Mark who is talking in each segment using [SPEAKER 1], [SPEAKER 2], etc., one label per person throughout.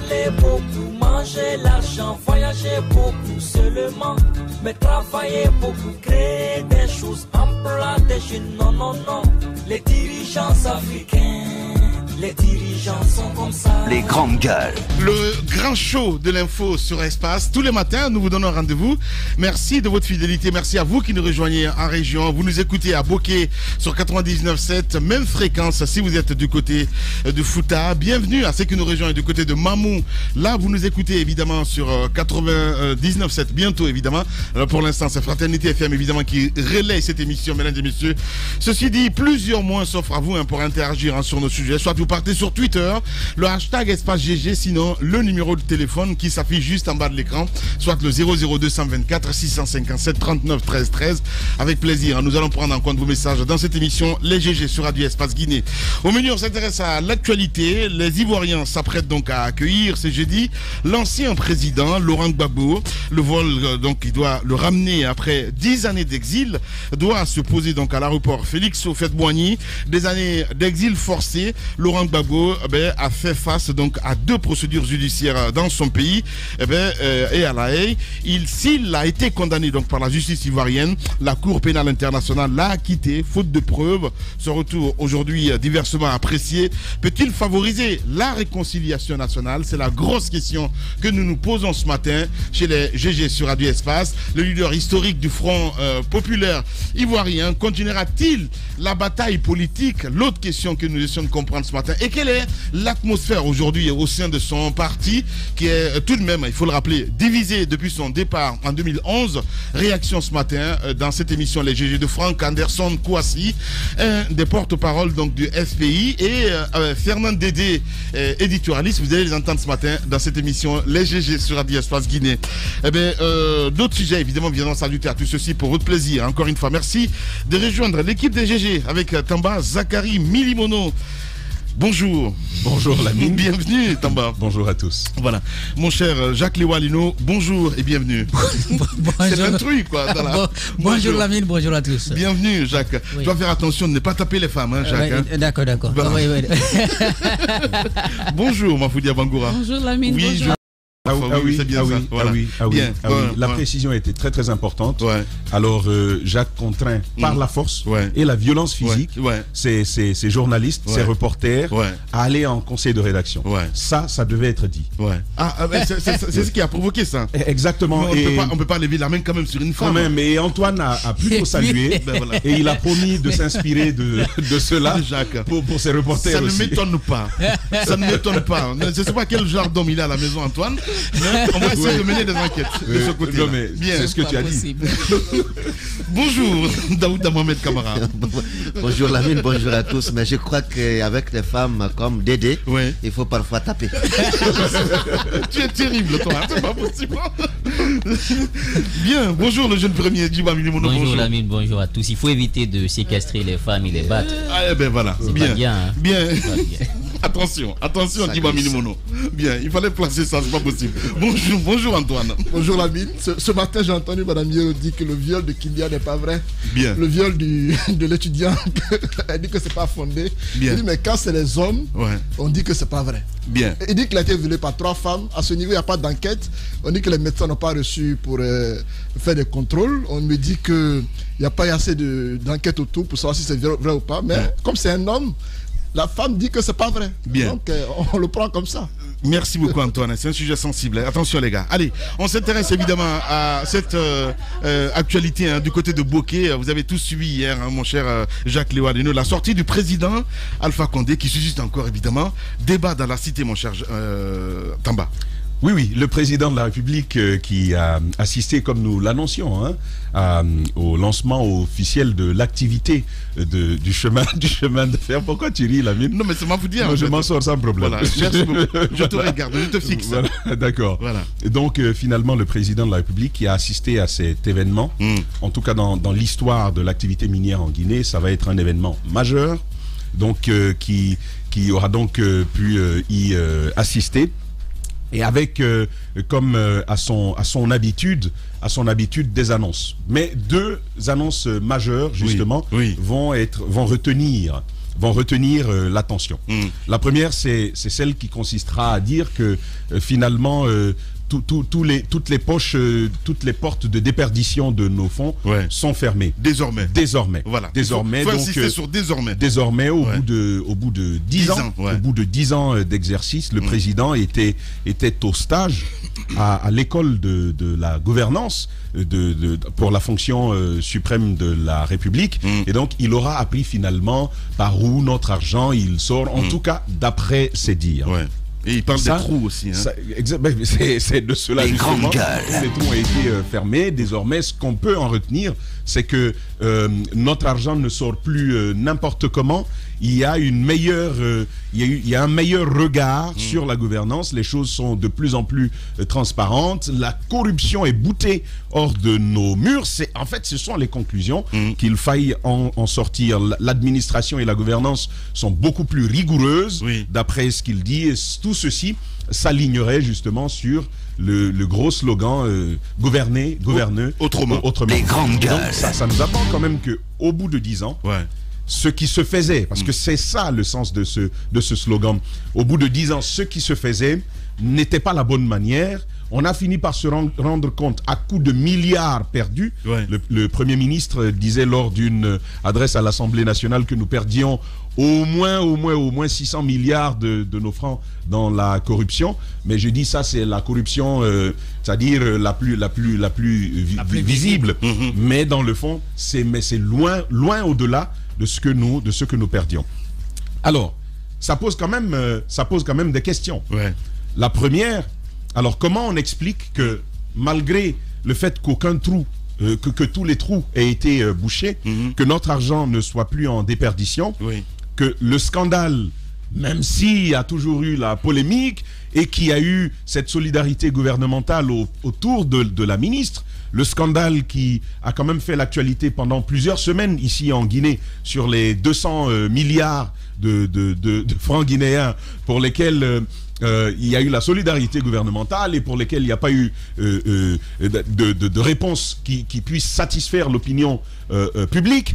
[SPEAKER 1] parler beaucoup, manger l'argent, voyager beaucoup seulement, mais travailler beaucoup, créer des choses, emploi des jeunes, non, non, non. Les dirigeants africains, les dirigeants sont comme ça.
[SPEAKER 2] Les grandes gueules.
[SPEAKER 3] Le grand show de l'info sur Espace. Tous les matins, nous vous donnons rendez-vous. Merci de votre fidélité. Merci à vous qui nous rejoignez en région. Vous nous écoutez à Bokeh sur 99.7. Même fréquence si vous êtes du côté de Fouta. Bienvenue à ceux qui nous rejoignent du côté de Mamou. Là, vous nous écoutez évidemment sur 99.7. Bientôt, évidemment. Alors, pour l'instant, c'est Fraternité FM, évidemment, qui relaie cette émission, mesdames et messieurs. Ceci dit, plusieurs moyens s'offrent à vous pour interagir sur nos sujets. Soit vous partez sur Twitter, le hashtag Espace GG, sinon le numéro de téléphone qui s'affiche juste en bas de l'écran, soit le 00224 657 39 13 13. Avec plaisir, nous allons prendre en compte vos messages dans cette émission Les GG sur Radio Espace Guinée. Au menu, on s'intéresse à l'actualité. Les Ivoiriens s'apprêtent donc à accueillir ce jeudi l'ancien président Laurent Gbagbo. Le vol donc qui doit le ramener après 10 années d'exil doit se poser donc à l'aéroport Félix Houphouët-Boigny. Des années d'exil forcé. Laurent Gbagbo a fait face donc à 2 procédures judiciaires dans son pays et à La Haye. S'il a été condamné donc par la justice ivoirienne, la Cour pénale internationale l'a acquitté faute de preuves. Ce retour aujourd'hui diversement apprécié peut-il favoriser la réconciliation nationale? C'est la grosse question que nous nous posons ce matin chez les GG sur Radio Espace. Le leader historique du Front populaire ivoirien continuera-t-il la bataille politique? L'autre question que nous essayons de comprendre ce matin. Et quelle est l'atmosphère aujourd'hui au sein de son parti qui est tout de même, il faut le rappeler, divisé depuis son départ en 2011. Réaction ce matin dans cette émission Les GG de Franck Anderson Kouassi, un des porte-parole donc du FPI, et Fernand Dédé, éditorialiste. Vous allez les entendre ce matin dans cette émission Les GG sur Radio Espace Guinée. D'autres sujets évidemment viendront s'ajouter à tout ceci pour votre plaisir. Encore une fois, merci de rejoindre l'équipe des GG avec Tamba Zakari Milimono. Bonjour.
[SPEAKER 4] Bonjour Lamine.
[SPEAKER 3] Bienvenue Tamba.
[SPEAKER 4] Bonjour à tous.
[SPEAKER 3] Voilà. Mon cher Jacques Lewalino, bonjour et bienvenue. C'est un truc quoi.
[SPEAKER 5] Bonjour Lamine, bonjour à tous.
[SPEAKER 3] Bienvenue Jacques. Oui. Tu dois faire attention de ne pas taper les femmes, hein, Jacques.
[SPEAKER 5] D'accord.
[SPEAKER 3] Voilà.
[SPEAKER 5] Oui.
[SPEAKER 3] Bonjour Mafoudi Bangoura.
[SPEAKER 5] Bonjour Lamine,
[SPEAKER 3] oui,
[SPEAKER 5] bonjour.
[SPEAKER 3] C'est bien ça. Voilà. Bien.
[SPEAKER 4] La précision était très importante. Ouais. Alors Jacques contraint par la force et la violence physique ces journalistes, ces reporters à aller en conseil de rédaction. Ça devait être dit.
[SPEAKER 3] C'est ce qui a provoqué ça.
[SPEAKER 4] Exactement.
[SPEAKER 3] On peut pas lever la main quand même sur une femme.
[SPEAKER 4] Quand même. Et Antoine a plutôt salué et il a promis de s'inspirer de cela pour ses reporters.
[SPEAKER 3] Ça
[SPEAKER 4] aussi.
[SPEAKER 3] Ne m'étonne pas. Ça ne m'étonne pas. Je ne sais pas quel genre d'homme il a à la maison, Antoine. Mais on va essayer de mener des enquêtes de ce côté.
[SPEAKER 4] C'est ce que tu as dit.
[SPEAKER 3] Bonjour, Daouda Mohamed Kamara.
[SPEAKER 6] Bonjour Lamine, bonjour à tous. Mais je crois qu'avec des femmes comme Dédé, il faut parfois taper.
[SPEAKER 3] Tu es terrible, toi. C'est pas possible. Bien, bonjour le jeune premier Djiba Milimono.
[SPEAKER 7] Bonjour Lamine, bonjour à tous. Il faut éviter de séquestrer les femmes et les battre.
[SPEAKER 3] Ah, ben voilà.
[SPEAKER 7] C'est bien.
[SPEAKER 3] Bien. Attention, Djiba Milimono. Bien, il fallait placer ça, c'est pas possible. Bonjour Antoine.
[SPEAKER 8] Bonjour Lamine. Ce matin, j'ai entendu Madame Yero dire que le viol de Kylian n'est pas vrai.
[SPEAKER 3] Bien.
[SPEAKER 8] Le viol de l'étudiant, elle dit que c'est pas fondé.
[SPEAKER 3] Bien.
[SPEAKER 8] Il dit, mais quand c'est les hommes, on dit que c'est pas vrai.
[SPEAKER 3] Bien.
[SPEAKER 8] Il dit qu'il a été violé par 3 femmes. À ce niveau, il n'y a pas d'enquête. On dit que les médecins n'ont pas reçu pour faire des contrôles. On me dit qu'il n'y a pas assez d'enquête autour pour savoir si c'est vrai ou pas. Mais comme c'est un homme, la femme dit que c'est pas vrai.
[SPEAKER 3] Bien.
[SPEAKER 8] Donc on le prend comme ça.
[SPEAKER 3] Merci beaucoup Antoine, c'est un sujet sensible. Attention les gars. Allez, on s'intéresse évidemment à cette actualité du côté de Bokeh. Vous avez tous suivi hier, mon cher Jacques Lewalino, la sortie du président Alpha Condé qui suscite encore évidemment débat dans la cité, mon cher Tamba.
[SPEAKER 4] Oui, le président de la République qui a assisté, comme nous l'annoncions, au lancement officiel de l'activité du chemin de fer. Pourquoi tu ris, Lamine?
[SPEAKER 3] Non, mais c'est ma vous dire.
[SPEAKER 4] Je m'en sors sans problème.
[SPEAKER 3] Voilà, merci beaucoup. Je te regarde, je te fixe.
[SPEAKER 4] Voilà, d'accord.
[SPEAKER 3] Voilà.
[SPEAKER 4] Donc, finalement, le président de la République qui a assisté à cet événement, en tout cas dans l'histoire de l'activité minière en Guinée, ça va être un événement majeur, donc qui aura donc pu y assister. Et avec, comme à son habitude, des annonces. Mais 2 annonces majeures, justement, vont retenir vont retenir l'attention. La première, c'est celle qui consistera à dire que finalement, toutes les poches, toutes les portes de déperdition de nos fonds sont fermées.
[SPEAKER 3] Désormais.
[SPEAKER 4] Voilà. Désormais.
[SPEAKER 3] Faut insister sur désormais.
[SPEAKER 4] Désormais, au bout de 10 ans, au bout de 10 ans d'exercice, le président était au stage à l'école de la gouvernance pour la fonction suprême de la République. Et donc, il aura appris finalement par où notre argent il sort, en tout cas d'après ses dires.
[SPEAKER 3] Et il parle des trous aussi.
[SPEAKER 4] C'est de cela justement. Les trous ont été fermés. Désormais, ce qu'on peut en retenir, c'est que notre argent ne sort plus n'importe comment. Il y a un meilleur regard sur la gouvernance. Les choses sont de plus en plus transparentes. La corruption est boutée hors de nos murs. En fait, ce sont les conclusions qu'il faille en sortir. L'administration et la gouvernance sont beaucoup plus rigoureuses, d'après ce qu'il dit. Et tout ceci s'alignerait justement sur le gros slogan gouverner, gouverneux, autrement.
[SPEAKER 2] Les grandes gueules.
[SPEAKER 4] Donc ça nous apprend quand même qu'au bout de 10 ans, ce qui se faisait, parce que c'est ça le sens de ce slogan, au bout de 10 ans, ce qui se faisait n'était pas la bonne manière. On a fini par se rendre compte à coup de milliards perdus. Le Premier ministre disait lors d'une adresse à l'Assemblée nationale que nous perdions au moins 600 milliards de nos francs dans la corruption. Mais je dis ça, c'est la corruption, c'est-à-dire la plus visible. Mais dans le fond, c'est loin au-delà de ce que nous perdions. Alors, ça pose quand même des questions. La première, alors comment on explique que malgré le fait qu'aucun trou, que tous les trous aient été bouchés, que notre argent ne soit plus en déperdition, que le scandale, même s'il y a toujours eu la polémique et qu'il y a eu cette solidarité gouvernementale autour de la ministre, le scandale qui a quand même fait l'actualité pendant plusieurs semaines ici en Guinée sur les 200 milliards de francs guinéens pour lesquels il y a eu la solidarité gouvernementale et pour lesquels il n'y a pas eu de réponse qui puisse satisfaire l'opinion publique.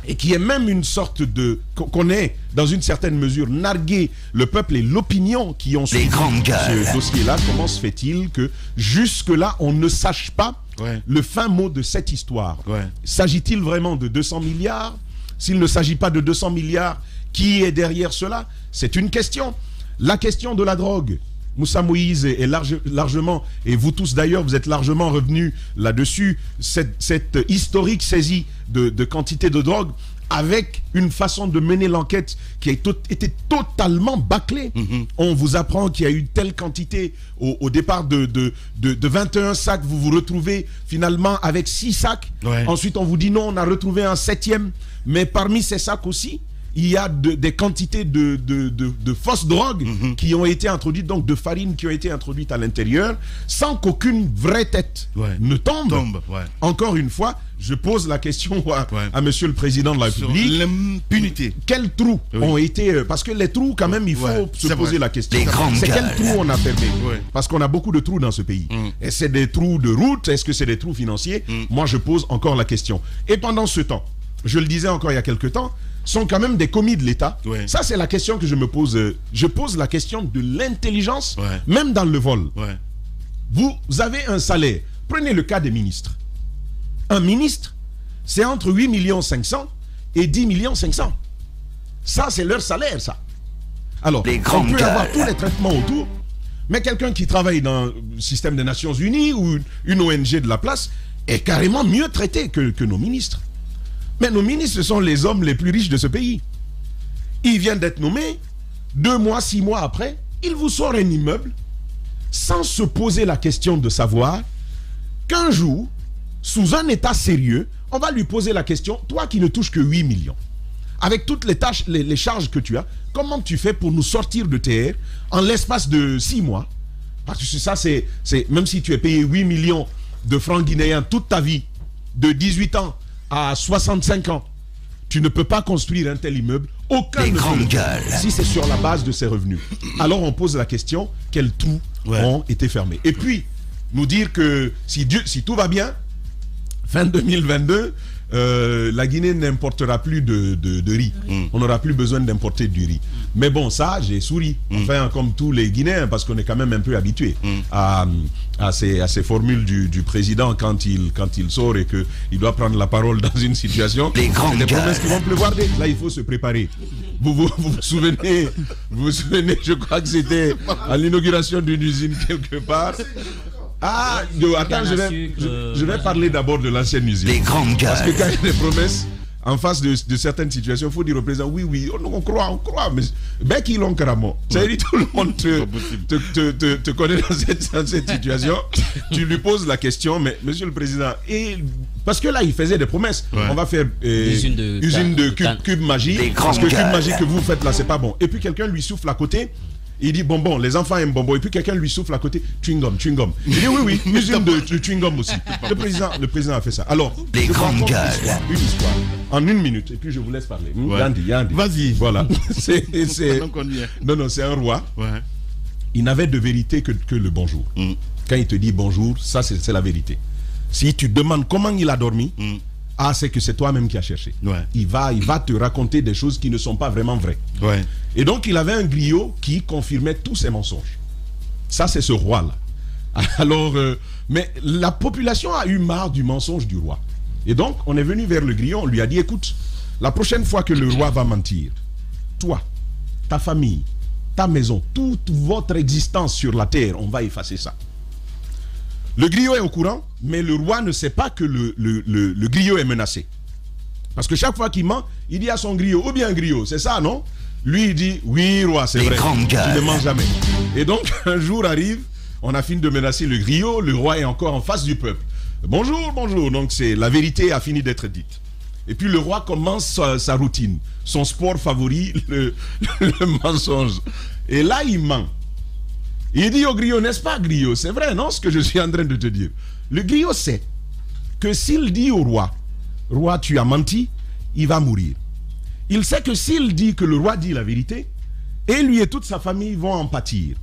[SPEAKER 4] Et qui est même une sorte de... qu'on ait, dans une certaine mesure, nargué le peuple et l'opinion qui ont suivi ce dossier-là. Comment se fait-il que jusque-là, on ne sache pas le fin mot de cette histoire? S'agit-il vraiment de 200 milliards? S'il ne s'agit pas de 200 milliards, qui est derrière cela? C'est une question. La question de la drogue. Moussa Moïse est largement, et vous tous d'ailleurs, vous êtes largement revenus là-dessus, cette historique saisie de quantité de drogue avec une façon de mener l'enquête qui a été totalement bâclée. On vous apprend qu'il y a eu telle quantité au départ de 21 sacs, vous vous retrouvez finalement avec 6 sacs. Ensuite, on vous dit non, on a retrouvé un 7e, mais parmi ces sacs aussi, il y a des quantités de fausses drogues qui ont été introduites, donc de farine qui ont été introduites à l'intérieur, sans qu'aucune vraie tête ne tombe. Encore une fois, je pose la question à Monsieur le Président de la République.
[SPEAKER 3] Sur l'impunité.
[SPEAKER 4] Quels trous ont été... Parce que les trous, quand même, il faut se poser la question. C'est quels trous on a fermés? Parce qu'on a beaucoup de trous dans ce pays. Et c'est des trous de route? Est-ce que c'est des trous financiers? Moi, je pose encore la question. Et pendant ce temps, je le disais encore il y a quelque temps, sont quand même des commis de l'État. Ça, c'est la question que je me pose. Je pose la question de l'intelligence, même dans le vol. Vous avez un salaire. Prenez le cas des ministres. Un ministre, c'est entre 8 500 000 et 10 500 000. Ça, c'est leur salaire, ça. Alors, on peut avoir tous les traitements autour, mais quelqu'un qui travaille dans le système des Nations Unies ou une ONG de la place est carrément mieux traité que nos ministres. Mais nos ministres, ce sont les hommes les plus riches de ce pays. Ils viennent d'être nommés, 2 mois, 6 mois après, ils vous sortent un immeuble sans se poser la question de savoir qu'un jour, sous un état sérieux, on va lui poser la question, toi qui ne touches que 8 millions, avec toutes les tâches, les charges que tu as, comment tu fais pour nous sortir de terre en l'espace de 6 mois? Parce que ça, c'est même si tu es payé 8 millions de francs guinéens toute ta vie, de 18 ans à 65 ans, tu ne peux pas construire un tel immeuble. Aucun ne peut, si c'est sur la base de ses revenus. Alors on pose la question, quels trous ont été fermés? Et puis, nous dire que si tout va bien, fin 2022, la Guinée n'importera plus de riz. On n'aura plus besoin d'importer du riz. Mais bon, ça, j'ai souri. Enfin, comme tous les Guinéens, parce qu'on est quand même un peu habitué à ces formules du président quand il sort et qu'il doit prendre la parole dans une situation. Les promesses qui vont pleuvoir. Là, il faut se préparer. Vous vous souvenez, je crois que c'était à l'inauguration d'une usine quelque part. Attends, je vais parler d'abord de l'ancienne usine. Parce que quand il y a des promesses, en face de certaines situations, il faut dire au président, oui, on croit, mais bec il l'ont carrément. C'est-à-dire tout le monde te connaît dans cette situation. Tu lui poses la question, mais monsieur le président, parce que là, il faisait des promesses. On va faire usine de cube magie. Parce que cube magie que vous faites là, c'est pas bon. Et puis quelqu'un lui souffle à côté. Il dit bonbon, les enfants aiment bonbon. Et puis quelqu'un lui souffle à côté, chewing-gum. Il dit oui, usine de chewing-gum aussi. Le président a fait ça. Alors, je raconte une histoire en 1 minute. Et puis je vous laisse parler. Yandi.
[SPEAKER 3] Vas-y.
[SPEAKER 4] Voilà. C'est un roi. Ouais. Il n'avait de vérité que le bonjour. Quand il te dit bonjour, ça c'est la vérité. Si tu demandes comment il a dormi, c'est que c'est toi-même qui as cherché. Ouais. Il va te raconter des choses qui ne sont pas vraiment vraies. Ouais. Et donc, il avait un griot qui confirmait tous ses mensonges. Ça, c'est ce roi-là. Alors, mais la population a eu marre du mensonge du roi. Et donc, on est venu vers le griot, on lui a dit, écoute, la prochaine fois que le roi va mentir, toi, ta famille, ta maison, toute votre existence sur la terre, on va effacer ça. Le griot est au courant, mais le roi ne sait pas que le griot est menacé. Parce que chaque fois qu'il ment, il dit à son griot, ou bien griot, c'est ça, non? Lui, il dit, oui, roi, c'est vrai, tu ne mens jamais. Et donc, un jour arrive, on a fini de menacer le griot, le roi est encore en face du peuple. Bonjour. Donc, la vérité a fini d'être dite. Et puis, le roi commence sa routine, son sport favori, le mensonge. Et là, il ment. Il dit au griot, n'est-ce pas, griot? C'est vrai, non, ce que je suis en train de te dire. Le griot sait que s'il dit au roi, roi, tu as menti, il va mourir. Il sait que s'il dit que le roi dit la vérité, et lui et toute sa famille vont en pâtir.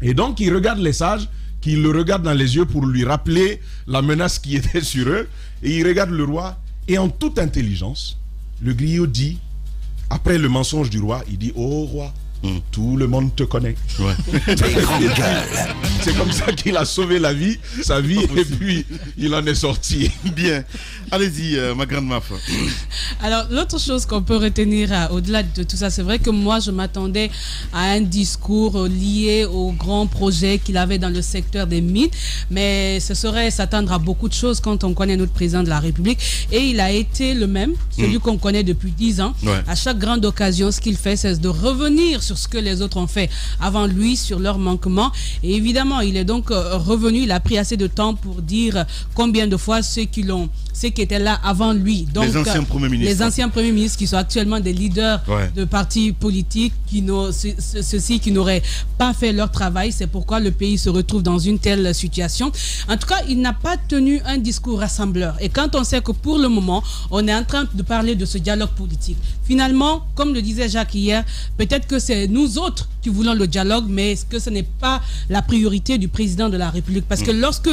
[SPEAKER 4] Et donc, il regarde les sages, qui le regardent dans les yeux pour lui rappeler la menace qui était sur eux, et il regarde le roi, et en toute intelligence, le griot dit, après le mensonge du roi, il dit, oh roi, tout le monde te connaît. Ouais. C'est comme ça qu'il a sauvé sa vie, et puis il en est sorti.
[SPEAKER 3] Bien. Allez-y, ma grande Maf.
[SPEAKER 2] Alors, l'autre chose qu'on peut retenir au-delà de tout ça, c'est vrai que moi, je m'attendais à un discours lié au grand projet qu'il avait dans le secteur des mines, mais ce serait s'attendre à beaucoup de choses quand on connaît notre président de la République. Et il a été le même, celui qu'on connaît depuis 10 ans. Ouais. À chaque grande occasion, ce qu'il fait, c'est de revenir sur ce que les autres ont fait avant lui, sur leurs manquements. Et évidemment, il est donc revenu, il a pris assez de temps pour dire combien de fois ceux qui étaient là avant lui. Donc, les anciens premiers ministres qui sont actuellement des leaders de partis politiques, ceux-ci qui n'auraient pas fait leur travail. C'est pourquoi le pays se retrouve dans une telle situation. En tout cas, il n'a pas tenu un discours rassembleur. Et quand on sait que pour le moment, on est en train de parler de ce dialogue politique, finalement, comme le disait Jacques hier, peut-être que c'est nous autres qui voulons le dialogue, mais que ce n'est pas la priorité du président de la République. Parce que lorsque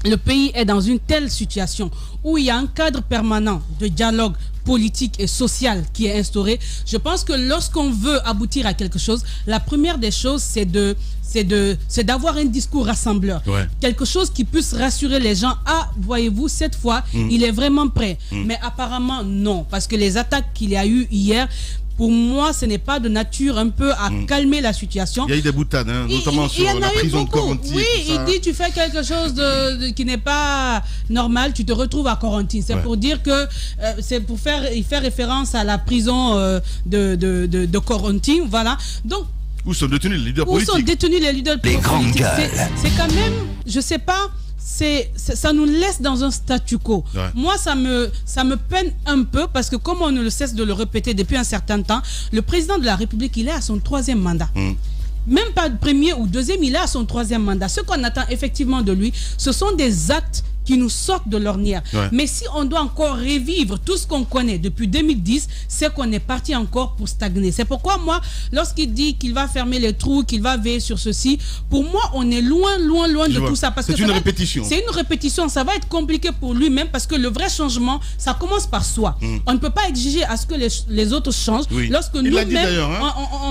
[SPEAKER 2] le pays est dans une telle situation où il y a un cadre permanent de dialogue politique et social qui est instauré, je pense que lorsqu'on veut aboutir à quelque chose, la première des choses, c'est d'avoir un discours rassembleur. Ouais. Quelque chose qui puisse rassurer les gens. Ah, voyez-vous, cette fois, il est vraiment prêt. Mais apparemment, non. Parce que les attaques qu'il y a eu hier, pour moi, ce n'est pas de nature un peu à calmer la situation.
[SPEAKER 3] Il y a eu des boutades, hein, notamment sur la prison de Corenty.
[SPEAKER 2] Oui, il dit tu fais quelque chose qui n'est pas normal, tu te retrouves à Corenty. C'est pour dire que c'est pour faire référence à la prison de Corenty, voilà. Donc
[SPEAKER 3] où sont détenus les leaders politiques.
[SPEAKER 2] C'est quand même, je sais pas. Ça nous laisse dans un statu quo. Ouais. Moi, ça me peine un peu parce que comme on ne le cesse de le répéter depuis un certain temps, le président de la République, il est à son 3e mandat. Même pas premier ou deuxième, il est à son 3e mandat. Ce qu'on attend effectivement de lui, ce sont des actes qui nous sortent de l'ornière. Mais si on doit encore revivre tout ce qu'on connaît depuis 2010, c'est qu'on est parti encore pour stagner. C'est pourquoi moi, lorsqu'il dit qu'il va fermer les trous, qu'il va veiller sur ceci, pour moi, on est loin de tout ça.
[SPEAKER 3] C'est une répétition.
[SPEAKER 2] C'est une répétition. Ça va être compliqué pour lui-même parce que le vrai changement, ça commence par soi. On ne peut pas exiger à ce que les autres changent lorsque nous-mêmes,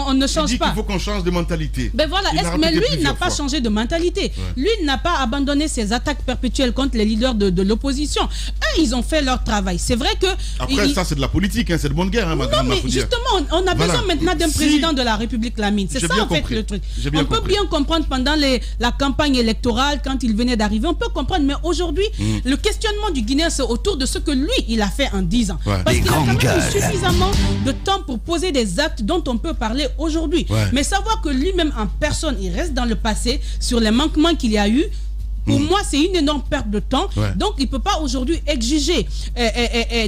[SPEAKER 2] on ne change pas.
[SPEAKER 3] Il faut qu'on change de mentalité.
[SPEAKER 2] Ben voilà. Mais lui, il n'a pas changé de mentalité. Lui, il n'a pas abandonné ses attaques perpétuelles contre les leaders de l'opposition. Eux, ils ont fait leur travail. C'est vrai que...
[SPEAKER 3] Après, ça, c'est de la politique, c'est de bonne guerre.
[SPEAKER 2] Non, mais justement, on a besoin maintenant d'un président de la République, Lamine. C'est ça, en fait, le truc. On peut bien comprendre pendant la campagne électorale, quand il venait d'arriver, on peut comprendre. Mais aujourd'hui, le questionnement du Guinéen, c'est autour de ce que lui, il a fait en 10 ans. Parce qu'il a quand même eu suffisamment de temps pour poser des actes dont on peut parler aujourd'hui. Mais savoir que lui-même, en personne, il reste dans le passé sur les manquements qu'il y a eu, pour moi, c'est une énorme perte de temps. Donc, il ne peut pas aujourd'hui exiger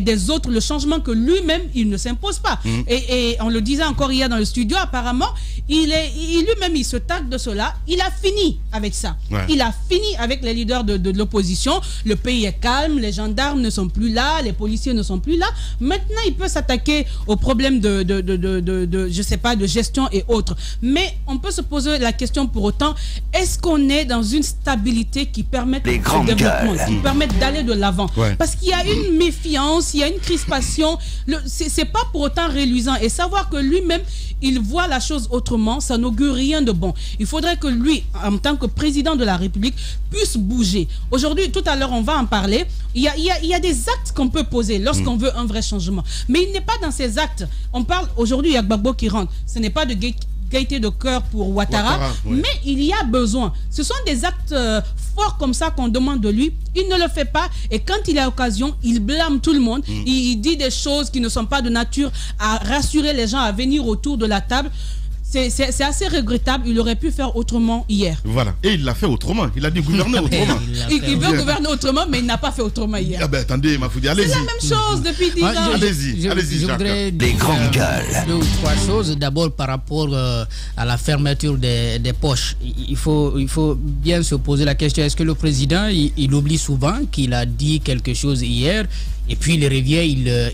[SPEAKER 2] des autres le changement que lui-même, il ne s'impose pas. Et on le disait encore hier dans le studio, apparemment, lui-même, il se targue de cela. Il a fini avec ça. Il a fini avec les leaders de l'opposition. Le pays est calme, les gendarmes ne sont plus là, les policiers ne sont plus là. Maintenant, il peut s'attaquer aux problèmes je sais pas, de gestion et autres. Mais on peut se poser la question pour autant, est-ce qu'on est dans une stabilité qui permettent le développement, qui permettent d'aller de l'avant. Parce qu'il y a une méfiance, il y a une crispation. C'est pas pour autant reluisant. Et savoir que lui-même, il voit la chose autrement, ça n'augure rien de bon. Il faudrait que lui, en tant que président de la République, puisse bouger. Aujourd'hui, tout à l'heure, on va en parler. Il y a des actes qu'on peut poser lorsqu'on veut un vrai changement. Mais il n'est pas dans ces actes. On parle, aujourd'hui, il y a Gbagbo qui rentre. Ce n'est pas de gaieté de cœur pour Ouattara, mais il y a besoin. Ce sont des actes forts comme ça qu'on demande de lui. Il ne le fait pas et quand il a l'occasion, il blâme tout le monde. Il dit des choses qui ne sont pas de nature à rassurer les gens à venir autour de la table. C'est assez regrettable. Il aurait pu faire autrement hier.
[SPEAKER 3] Voilà. Et il l'a fait autrement. Il a dit gouverner autrement.
[SPEAKER 2] Il veut gouverner autrement, mais il n'a pas fait autrement hier.
[SPEAKER 3] Ah ben attendez, Mafoudi, allez-y.
[SPEAKER 2] C'est la même chose depuis 10 ans.
[SPEAKER 3] Allez-y,
[SPEAKER 5] je voudrais dire deux ou trois choses. D'abord, par rapport à la fermeture des poches. Il faut bien se poser la question, est-ce que le président, il oublie souvent qu'il a dit quelque chose hier et puis il revient,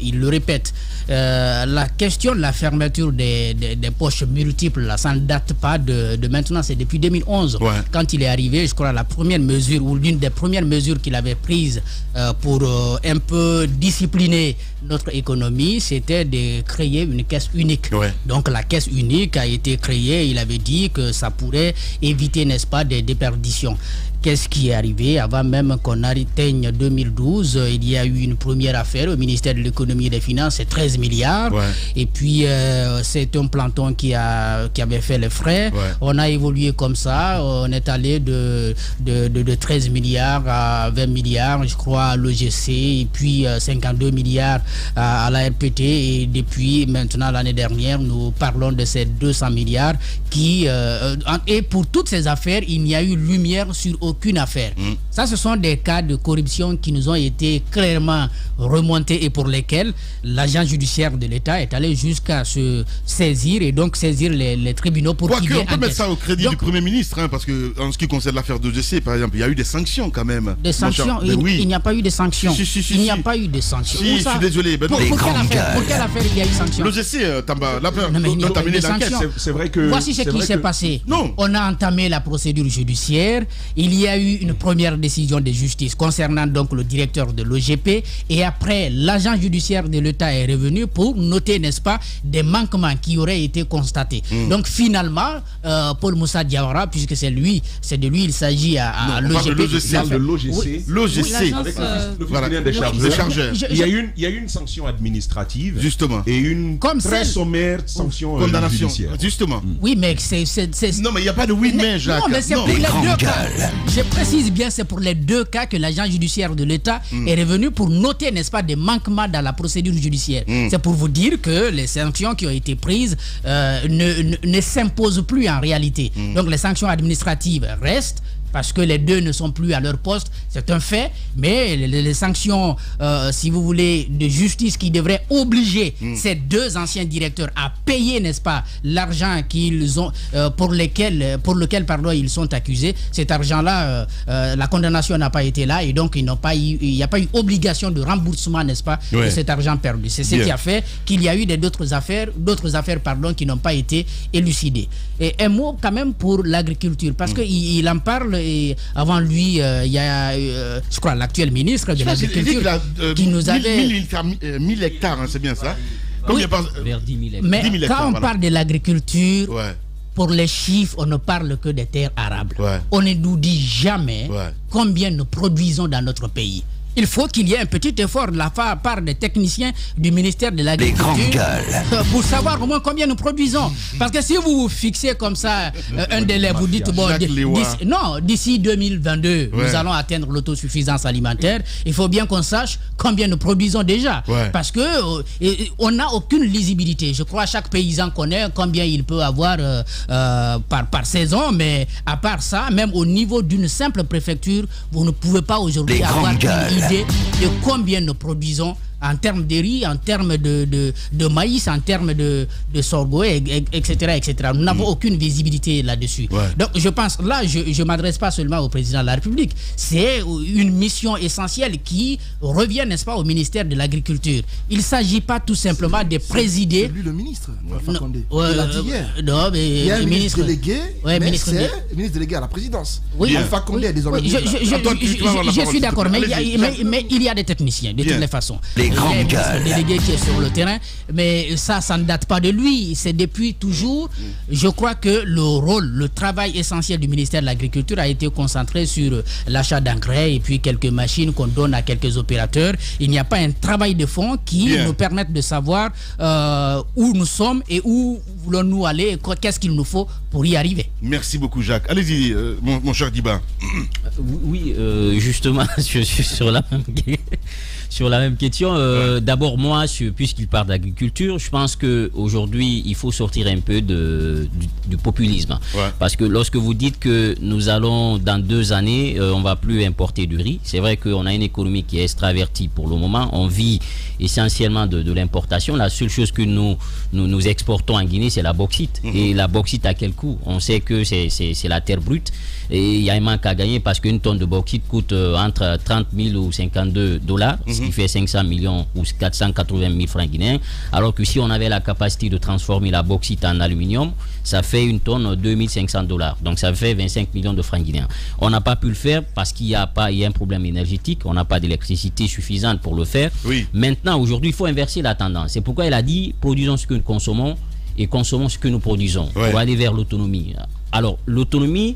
[SPEAKER 5] il le répète. La question de la fermeture des poches multiples, là, ça ne date pas de maintenant, c'est depuis 2011. Quand il est arrivé, je crois, la première mesure ou l'une des premières mesures qu'il avait prises pour un peu discipliner notre économie, c'était de créer une caisse unique. Donc la caisse unique a été créée, il avait dit que ça pourrait éviter, n'est-ce pas, des déperditions. Qu'est-ce qui est arrivé? Avant même qu'on atteigne 2012, il y a eu une première affaire au ministère de l'économie et des finances, c'est 13 milliards. Et puis, c'est un planton qui avait fait les frais. On a évolué comme ça. On est allé de 13 milliards à 20 milliards, je crois, à l'OGC. Et puis, 52 milliards à la RPT. Et depuis maintenant, l'année dernière, nous parlons de ces 200 milliards qui... et pour toutes ces affaires, il n'y a eu lumière sur aucune affaire. Ça, ce sont des cas de corruption qui nous ont été clairement remontés et pour lesquels l'agent judiciaire de l'État est allé jusqu'à se saisir et donc saisir les tribunaux pour qu'il y ait
[SPEAKER 3] on peut mettre ça au crédit du Premier ministre, parce que en ce qui concerne l'affaire d'OGC, par exemple, il y a eu des sanctions quand même.
[SPEAKER 5] Des sanctions? Il n'y a pas eu de sanctions. Il n'y a pas eu de sanctions.
[SPEAKER 3] Je suis désolé.
[SPEAKER 5] Pour quelle affaire il y a eu sanction?
[SPEAKER 3] L'OGC, l'affaire.
[SPEAKER 4] C'est vrai que...
[SPEAKER 5] Voici ce qui s'est passé. On a entamé la procédure judiciaire. Il y a eu une première décision de justice concernant donc le directeur de l'OGP et après l'agent judiciaire de l'État est revenu pour noter, n'est-ce pas, des manquements qui auraient été constatés. Donc finalement, Paul Moussa Diawara, puisque c'est de lui il s'agit à l'OGP.
[SPEAKER 3] L'OGC,
[SPEAKER 4] le chargeur. Il y a eu une sanction administrative, justement, et une très sommaire sanction judiciaire.
[SPEAKER 3] Justement.
[SPEAKER 5] Oui, mais c'est...
[SPEAKER 3] Non, mais il n'y a pas de oui, mais Jacques.
[SPEAKER 5] Non, mais c'est pour les deux cas. Je précise bien, c'est pour les deux cas que l'agent judiciaire de l'État est revenu pour noter, n'est-ce pas, des manquements dans la procédure judiciaire. C'est pour vous dire que les sanctions qui ont été prises ne s'imposent plus en réalité. Donc les sanctions administratives restent. parce que les deux ne sont plus à leur poste, c'est un fait, mais les sanctions, si vous voulez, de justice qui devraient obliger ces deux anciens directeurs à payer, n'est-ce pas, l'argent qu'ils ont, pour lequel ils sont accusés, cet argent-là, la condamnation n'a pas été là, et donc il n'y a pas eu obligation de remboursement, n'est-ce pas, de cet argent perdu. C'est ce qui a fait qu'il y a eu d'autres affaires qui n'ont pas été élucidées. Et un mot quand même pour l'agriculture, parce qu'il en parle, et avant lui, il y a, je crois, l'actuel ministre de l'Agriculture qui nous avait...
[SPEAKER 3] 1000 hectares, hein, c'est bien ça?
[SPEAKER 7] Vers 10 000 hectares.
[SPEAKER 5] Mais quand on parle de l'agriculture, pour les chiffres, on ne parle que des terres arables. On ne nous dit jamais combien nous produisons dans notre pays. Il faut qu'il y ait un petit effort de la part des techniciens du ministère de l'Agriculture pour savoir au moins combien nous produisons. Parce que si vous vous fixez comme ça un délai, vous dites bon, d'ici 2022, nous allons atteindre l'autosuffisance alimentaire. Il faut bien qu'on sache combien nous produisons déjà. Parce que on n'a aucune lisibilité. Je crois que chaque paysan connaît combien il peut avoir par saison, mais à part ça, même au niveau d'une simple préfecture, vous ne pouvez pas aujourd'hui avoir une idée de combien nous produisons en termes de riz, en termes de maïs, en termes de sorgho, etc. Nous n'avons aucune visibilité là-dessus. Donc je pense, là, je ne m'adresse pas seulement au président de la République, c'est une mission essentielle qui revient, n'est-ce pas, au ministère de l'Agriculture. Il ne s'agit pas tout simplement de présider...
[SPEAKER 8] C'est lui le ministre, Fakonde.
[SPEAKER 5] Il l'a dit hier. Non, mais
[SPEAKER 8] il y a un ministre délégué, mais
[SPEAKER 5] ministre
[SPEAKER 8] délégué à la présidence.
[SPEAKER 5] Fakonde est désormais... Je suis d'accord, mais il y a des techniciens, de toutes les façons. Le délégué qui est sur le terrain, mais ça ne date pas de lui, c'est depuis toujours. Je crois que le travail essentiel du ministère de l'Agriculture a été concentré sur l'achat d'engrais et puis quelques machines qu'on donne à quelques opérateurs. Il n'y a pas un travail de fond qui nous permette de savoir où nous sommes et où voulons-nous aller, qu'est-ce qu'il nous faut pour y arriver.
[SPEAKER 3] Merci beaucoup, Jacques. Allez-y, mon cher Diba.
[SPEAKER 7] Oui, justement, je suis sur la même question. D'abord, moi, puisqu'il parle d'agriculture, je pense qu'aujourd'hui, il faut sortir un peu du populisme. Parce que lorsque vous dites que nous allons, dans 2 années, on ne va plus importer du riz, c'est vrai qu'on a une économie qui est extravertie pour le moment. On vit essentiellement de l'importation. La seule chose que nous exportons en Guinée, c'est la bauxite. Et la bauxite, à quel coût? On sait que c'est la terre brute. Et il y a un manque à gagner parce qu'une tonne de bauxite coûte entre 30 000 ou 52 $, ce qui fait 500 millions ou 480 000 francs guinéens. Alors que si on avait la capacité de transformer la bauxite en aluminium, ça fait une tonne 2500 $. Donc ça fait 25 millions de francs guinéens. On n'a pas pu le faire parce qu'il y a un problème énergétique. On n'a pas d'électricité suffisante pour le faire. Maintenant, aujourd'hui, il faut inverser la tendance. C'est pourquoi il a dit produisons ce que nous consommons et consommons ce que nous produisons. On va aller vers l'autonomie. Alors, l'autonomie,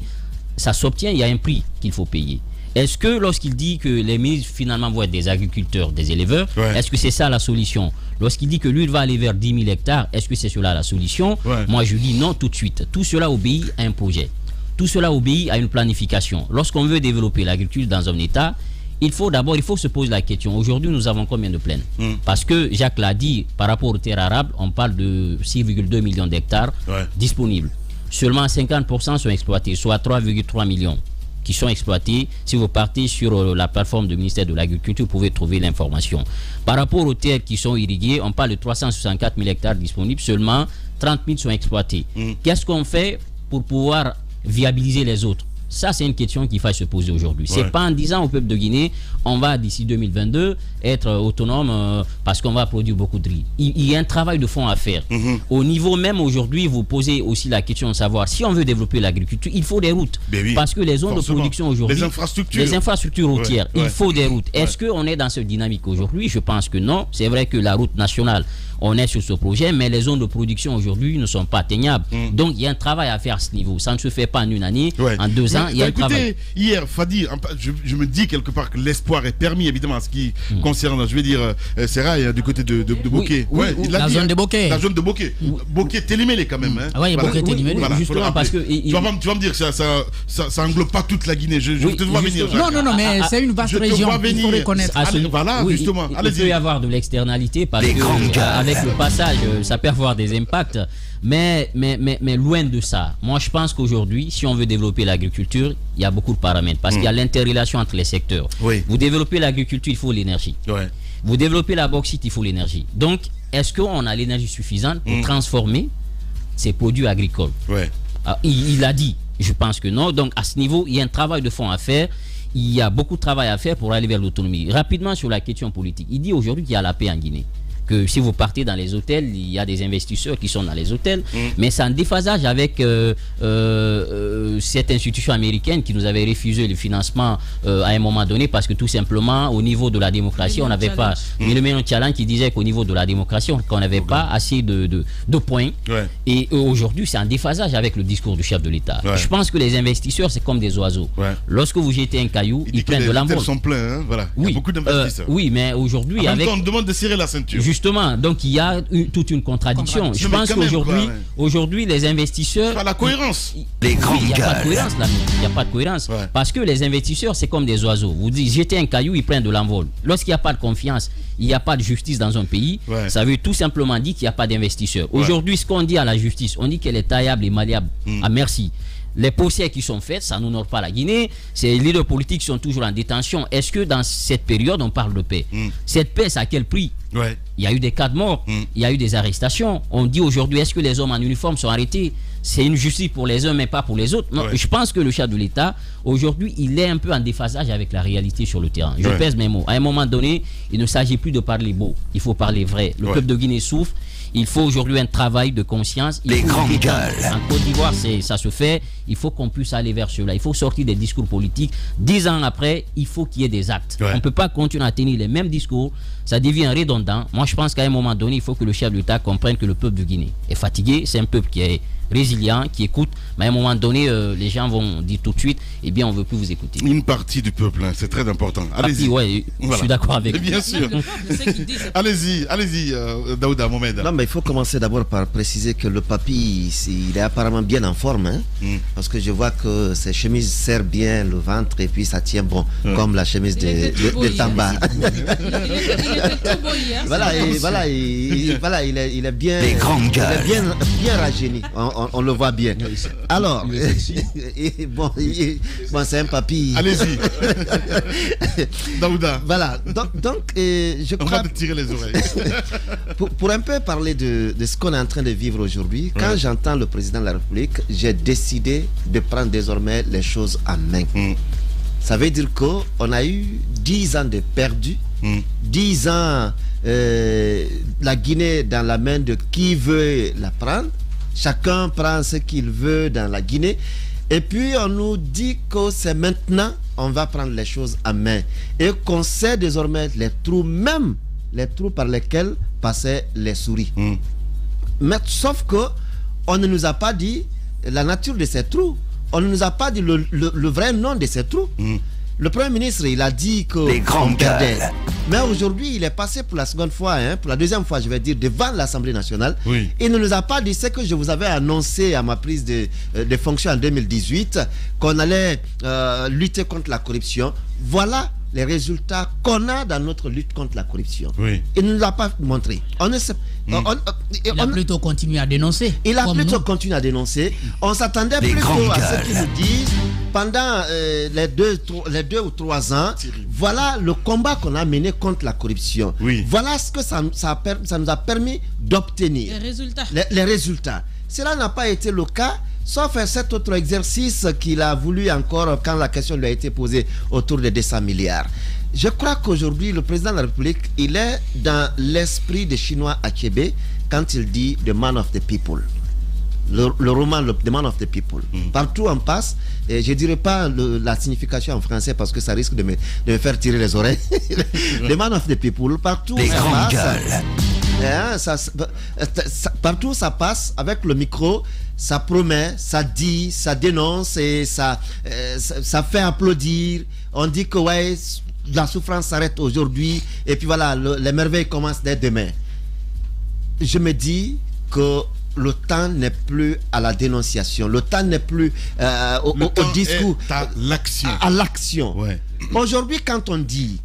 [SPEAKER 7] ça s'obtient, il y a un prix qu'il faut payer. Est-ce que lorsqu'il dit que les ministres finalement vont être des agriculteurs, des éleveurs, est-ce que c'est ça la solution? Lorsqu'il dit que lui il va aller vers 10 000 hectares, est-ce que c'est cela la solution? Moi je dis non tout de suite. Tout cela obéit à un projet. Tout cela obéit à une planification. Lorsqu'on veut développer l'agriculture dans un État, il faut se poser la question. Aujourd'hui, nous avons combien de plaines? Parce que Jacques l'a dit, par rapport aux terres arables, on parle de 6,2 millions d'hectares disponibles. Seulement 50% sont exploités, soit 3,3 millions qui sont exploités. Si vous partez sur la plateforme du ministère de l'Agriculture, vous pouvez trouver l'information. Par rapport aux terres qui sont irriguées, on parle de 364 000 hectares disponibles, seulement 30 000 sont exploités. Qu'est-ce qu'on fait pour pouvoir viabiliser les autres? Ça, c'est une question qu'il faut se poser aujourd'hui. C'est pas en disant au peuple de Guinée, on va d'ici 2022 être autonome parce qu'on va produire beaucoup de riz. Il y a un travail de fond à faire. Au niveau même aujourd'hui, vous posez aussi la question de savoir si on veut développer l'agriculture, il faut des routes. Parce que les zones de production aujourd'hui, les infrastructures routières, il faut des routes. Est-ce qu'on est dans cette dynamique aujourd'hui? Je pense que non. C'est vrai que la route nationale, on est sur ce projet, mais les zones de production aujourd'hui ne sont pas atteignables. Donc il y a un travail à faire à ce niveau. Ça ne se fait pas en une année, en 2 ans, il y a un travail.
[SPEAKER 3] Hier, Fadi, je me dis quelque part que l'espoir est permis, évidemment, en ce qui concerne, je vais dire, Serail, du côté de Boké.
[SPEAKER 5] La zone de Boké.
[SPEAKER 3] La zone de Boké. Boké Télémélé, quand même.
[SPEAKER 5] Oui, Boké Télémélé.
[SPEAKER 7] Justement, parce que.
[SPEAKER 3] Tu vas me dire que ça englobe pas toute la Guinée. Je te vois venir.
[SPEAKER 5] Non, mais c'est une vaste région. Il faut reconnaître.
[SPEAKER 3] Voilà, justement.
[SPEAKER 7] Il peut y avoir de l'externalité parce que. avec le passage, ça peut avoir des impacts. Mais loin de ça. Moi, je pense qu'aujourd'hui, si on veut développer l'agriculture, il y a beaucoup de paramètres. Parce qu'il y a l'interrelation entre les secteurs.
[SPEAKER 3] Oui.
[SPEAKER 7] Vous développez l'agriculture, il faut l'énergie.
[SPEAKER 3] Ouais.
[SPEAKER 7] Vous développez la bauxite, il faut l'énergie. Donc, est-ce qu'on a l'énergie suffisante pour transformer ces produits agricoles?
[SPEAKER 3] Ouais.
[SPEAKER 7] Il a dit, je pense que non. Donc, à ce niveau, il y a un travail de fond à faire. Il y a beaucoup de travail à faire pour aller vers l'autonomie. Rapidement sur la question politique. Il dit aujourd'hui qu'il y a la paix en Guinée. Que si vous partez dans les hôtels, il y a des investisseurs qui sont dans les hôtels, mais c'est en déphasage avec cette institution américaine qui nous avait refusé le financement à un moment donné parce que tout simplement au niveau de la démocratie, on n'avait pas. Mais le meilleur challenge qui disait qu'au niveau de la démocratie, qu'on n'avait pas assez de points. Ouais. Et aujourd'hui, c'est en déphasage avec le discours du chef de l'État. Ouais. Je pense que les investisseurs, c'est comme des oiseaux. Ouais. Lorsque vous jetez un caillou, ils prennent de l'envol.
[SPEAKER 3] Les sont pleins, hein, voilà.
[SPEAKER 7] Oui.
[SPEAKER 3] Il y a beaucoup d'investisseurs.
[SPEAKER 7] Oui, mais aujourd'hui,
[SPEAKER 3] avec... on demande de serrer la ceinture.
[SPEAKER 7] Justement, donc il y a toute une contradiction. Je pense qu'aujourd'hui, les investisseurs...
[SPEAKER 3] Pas la cohérence.
[SPEAKER 6] Les grandes
[SPEAKER 7] il n'y a pas de cohérence là. Il n'y a pas de cohérence. Ouais. Parce que les investisseurs, c'est comme des oiseaux. Vous dites, jetez un caillou, ils prennent de l'envol. Lorsqu'il n'y a pas de confiance, il n'y a pas de justice dans un pays, ça veut tout simplement dire qu'il n'y a pas d'investisseurs. Aujourd'hui, ce qu'on dit à la justice, on dit qu'elle est taillable et malléable à merci. Les procès qui sont faits, ça n'honore pas la Guinée. Ces leaders politiques sont toujours en détention. Est-ce que dans cette période, on parle de paix? Cette paix, c'est à quel prix? Il y a eu des cas de mort, il y a eu des arrestations. On dit aujourd'hui, est-ce que les hommes en uniforme sont arrêtés? C'est une justice pour les uns, mais pas pour les autres. Non, je pense que le chef de l'État, aujourd'hui, il est un peu en déphasage avec la réalité sur le terrain. Je pèse mes mots. À un moment donné, il ne s'agit plus de parler beau. Il faut parler vrai. Le peuple de Guinée souffre. Il faut aujourd'hui un travail de conscience.
[SPEAKER 6] Les grandes gueules.
[SPEAKER 7] En Côte d'Ivoire, ça se fait. Il faut qu'on puisse aller vers cela. Il faut sortir des discours politiques. 10 ans après, il faut qu'il y ait des actes. On ne peut pas continuer à tenir les mêmes discours. Ça devient redondant. Moi, je pense qu'à un moment donné, il faut que le chef de l'État comprenne que le peuple de Guinée est fatigué. C'est un peuple qui est résilient, qui écoute. Mais à un moment donné, les gens vont dire tout de suite, eh bien, on ne veut plus vous écouter.
[SPEAKER 3] Une partie du peuple, hein, c'est très important. Allez-y.
[SPEAKER 7] Ouais, je suis d'accord avec vous.
[SPEAKER 3] Bien sûr. Allez-y, Daouda Mohamed.
[SPEAKER 6] Non, mais il faut commencer d'abord par préciser que le papy, il est apparemment bien en forme. Hein, parce que je vois que ses chemises serrent bien le ventre et puis ça tient bon, comme la chemise de Tamba. Voilà, il est bien, bien rajeuni. On le voit bien. Alors, bon, c'est un papy.
[SPEAKER 3] Allez-y. Daouda.
[SPEAKER 6] Voilà. Donc je crois.
[SPEAKER 3] On va te tirer les oreilles.
[SPEAKER 6] pour un peu parler de ce qu'on est en train de vivre aujourd'hui, quand j'entends le président de la République, j'ai décidé de prendre désormais les choses en main. Ça veut dire qu'on a eu 10 ans de perdu, 10 ans la Guinée dans la main de qui veut la prendre. Chacun prend ce qu'il veut dans la Guinée. Et puis on nous dit que c'est maintenant on va prendre les choses en main. Et qu'on sait désormais les trous, même les trous par lesquels passaient les souris. Mais sauf que on ne nous a pas dit la nature de ces trous. On ne nous a pas dit le vrai nom de ces trous. Le Premier ministre, il a dit que on perdait. Mais aujourd'hui, il est passé pour la seconde fois, pour la deuxième fois, je vais dire, devant l'Assemblée nationale. Il ne nous a pas dit ce que je vous avais annoncé à ma prise de fonction en 2018, qu'on allait lutter contre la corruption. Voilà les résultats qu'on a dans notre lutte contre la corruption. Il ne nous a pas montré.
[SPEAKER 5] Il a plutôt continué à dénoncer.
[SPEAKER 6] Il a plutôt continué à dénoncer. On s'attendait plutôt à ce qu'il nous dise pendant les 2 ou 3 ans. Voilà le combat qu'on a mené contre la corruption. Voilà ce que ça nous a permis d'obtenir. Les résultats. Cela n'a pas été le cas, sauf cet autre exercice qu'il a voulu encore quand la question lui a été posée autour de 200 milliards. Je crois qu'aujourd'hui, le président de la République, il est dans l'esprit des Chinois Achebe quand il dit « the man of the people ». Le roman « the man of the people ». Partout on passe, et je ne dirais pas la signification en français parce que ça risque de me faire tirer les oreilles. « The man of the people », partout partout ça passe avec le micro, ça promet, ça dit, ça dénonce et ça fait applaudir. On dit que la souffrance s'arrête aujourd'hui et puis voilà, les merveilles commencent dès demain. Je me dis que le temps n'est plus à la dénonciation, le temps n'est plus au discours,
[SPEAKER 3] à l'action.
[SPEAKER 6] Aujourd'hui, quand on dit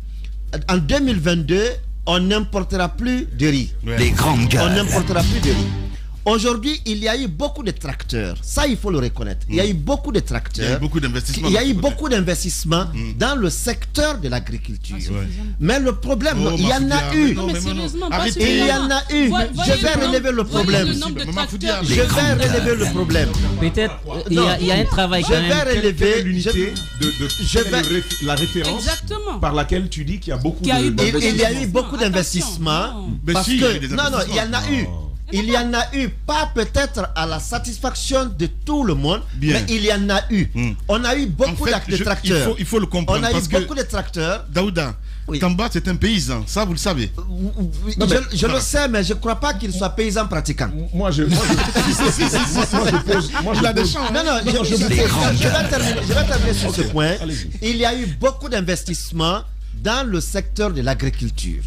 [SPEAKER 6] en 2022 on n'importera plus de riz.
[SPEAKER 9] Les grandes gueules.
[SPEAKER 6] On n'importera plus de riz. Aujourd'hui, il y a eu beaucoup de tracteurs. Ça, il faut le reconnaître. Il y a eu beaucoup de tracteurs.
[SPEAKER 3] Il y a eu beaucoup d'investissements.
[SPEAKER 6] Il y a eu beaucoup d'investissements dans le secteur de l'agriculture. Mais le problème, il y en a eu.
[SPEAKER 2] Non, mais sérieusement, pas
[SPEAKER 6] Il y en a eu. Je vais relever le problème. Je vais relever le problème.
[SPEAKER 7] Peut-être il y a un travail quand même.
[SPEAKER 6] Je vais relever
[SPEAKER 4] l'unité de la référence par laquelle tu dis qu'il y a beaucoup d'investissements.
[SPEAKER 6] Il y a eu beaucoup d'investissements. Parce que non, il y en a eu. Il y en a eu, pas peut-être à la satisfaction de tout le monde, mais il y en a eu. On a eu beaucoup de tracteurs.
[SPEAKER 3] Il faut le comprendre.
[SPEAKER 6] On a eu beaucoup de tracteurs.
[SPEAKER 3] Daouda, Tamba, c'est un paysan, ça vous le savez.
[SPEAKER 6] Je le sais, mais je ne crois pas qu'il soit paysan pratiquant.
[SPEAKER 4] Moi, je pose.
[SPEAKER 6] Je vais terminer sur ce point. Il y a eu beaucoup d'investissements dans le secteur de l'agriculture.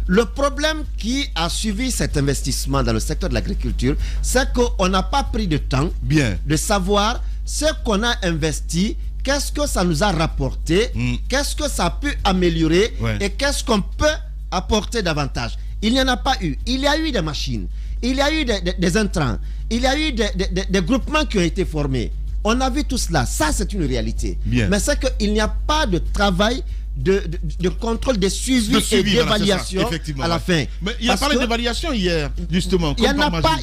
[SPEAKER 6] Le problème qui a suivi cet investissement dans le secteur de l'agriculture, c'est qu'on n'a pas pris de temps de savoir ce qu'on a investi, qu'est-ce que ça nous a rapporté, qu'est-ce que ça a pu améliorer et qu'est-ce qu'on peut apporter davantage. Il n'y en a pas eu. Il y a eu des machines, il y a eu des intrants, il y a eu des groupements qui ont été formés. On a vu tout cela. Ça, c'est une réalité. Mais c'est qu'il n'y a pas de travail de contrôle, de suivi et d'évaluation à la fin.
[SPEAKER 3] Mais il a parlé d'évaluation hier, justement.
[SPEAKER 6] Il n'y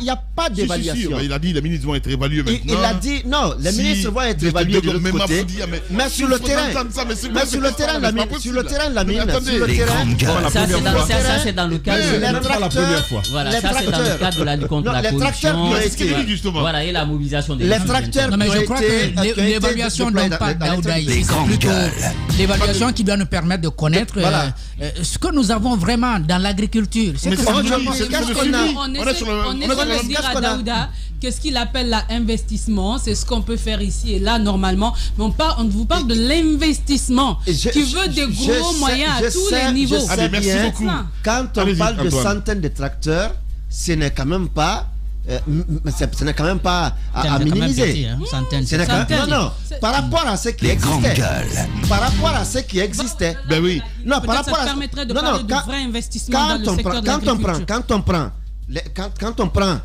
[SPEAKER 6] a pas d'évaluation.
[SPEAKER 3] Il a dit que les ministres vont être évalués maintenant.
[SPEAKER 6] Il a dit non, les ministres vont être évalués de l'autre côté. Mais sur le terrain, sur le terrain,
[SPEAKER 7] ça c'est dans le cadre de la lutte contre la corruption. Voilà, et la mobilisation des
[SPEAKER 6] les tracteurs.
[SPEAKER 5] Mais je crois que l'évaluation dont parle Daouda ici, c'est plutôt l'évaluation qui doit nous permettre de connaître ce que nous avons vraiment dans l'agriculture.
[SPEAKER 2] On essaie de dire à Daouda qu'est-ce qu'il appelle l'investissement, c'est ce qu'on peut faire ici et là normalement, mais on vous parle de l'investissement qui veut des gros moyens à tous les niveaux.
[SPEAKER 3] Merci beaucoup.
[SPEAKER 6] Quand on parle de centaines de tracteurs, ce n'est quand même pas à minimiser. Non, par rapport à ce qui existait. Par rapport à ce qui existait.
[SPEAKER 3] Ben oui.
[SPEAKER 2] Non, par rapport à ça permettrait de parler de vrai investissement dans le secteur de l'agriculture.
[SPEAKER 6] Quand on prend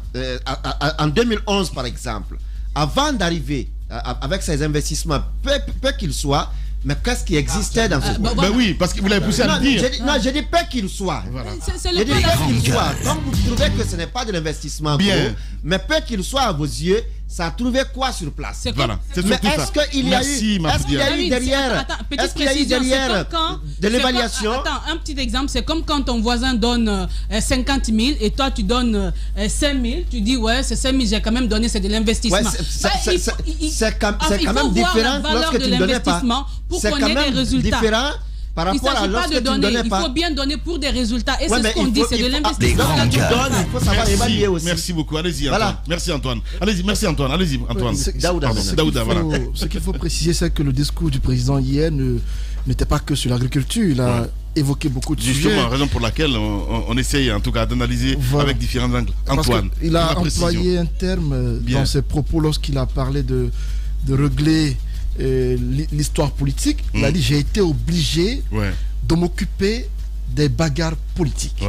[SPEAKER 6] en 2011 par exemple, avant d'arriver avec ces investissements, peu qu'ils soient, mais qu'est-ce qui existait dans ce
[SPEAKER 3] ben oui, parce que vous l'avez poussé à le dire.
[SPEAKER 6] Je dis pas qu'il soit.
[SPEAKER 3] Voilà.
[SPEAKER 6] Je dis pas qu'il soit. Comme vous trouvez que ce n'est pas de l'investissement gros, mais peu qu'il soit à vos yeux, ça a trouvé quoi sur place?
[SPEAKER 3] Voilà.
[SPEAKER 6] Mais est-ce qu'il y a eu derrière de l'évaluation?
[SPEAKER 2] Attends, un petit exemple, c'est comme quand ton voisin donne 50 000 et toi tu donnes 5 000, tu dis ouais c'est 5 000, j'ai quand même donné, c'est de l'investissement.
[SPEAKER 6] C'est quand même différent lorsque tu ne donnais pas.
[SPEAKER 2] C'est quand même
[SPEAKER 6] différent. Par rapport à lorsque tu ne donnais pas.
[SPEAKER 2] Il faut bien donner pour des résultats. Et c'est ce qu'on dit, c'est de l'investissement.
[SPEAKER 6] Il faut savoir évaluer aussi.
[SPEAKER 3] Merci beaucoup. Allez-y, Antoine. Merci Antoine. Allez-y, Allez-y, Antoine.
[SPEAKER 8] Daouda, voilà. Ce qu'il faut préciser, c'est que le discours du président hier n'était pas que sur l'agriculture. Il a évoqué beaucoup de sujets.
[SPEAKER 3] Justement, raison pour laquelle on essaye en tout cas d'analyser avec différents angles. Antoine.
[SPEAKER 8] Il a employé un terme dans ses propos lorsqu'il a parlé de régler l'histoire politique. Il a dit j'ai été obligé de m'occuper des bagarres politiques.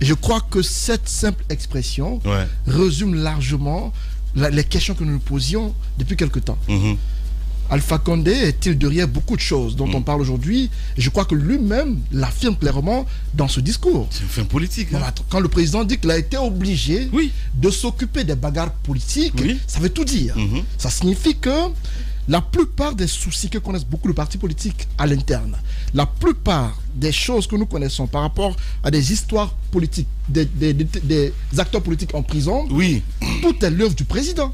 [SPEAKER 8] Et je crois que cette simple expression résume largement les questions que nous nous posions depuis quelque temps. Alpha Condé est-il derrière beaucoup de choses dont on parle aujourd'hui? Et je crois que lui-même l'affirme clairement dans ce discours.
[SPEAKER 3] C'est une fin politique.
[SPEAKER 8] Quand le président dit qu'il a été obligé de s'occuper des bagarres politiques, ça veut tout dire. Ça signifie que la plupart des soucis que connaissent beaucoup de partis politiques à l'interne, la plupart des choses que nous connaissons par rapport à des histoires politiques, des acteurs politiques en prison, tout est l'œuvre du président.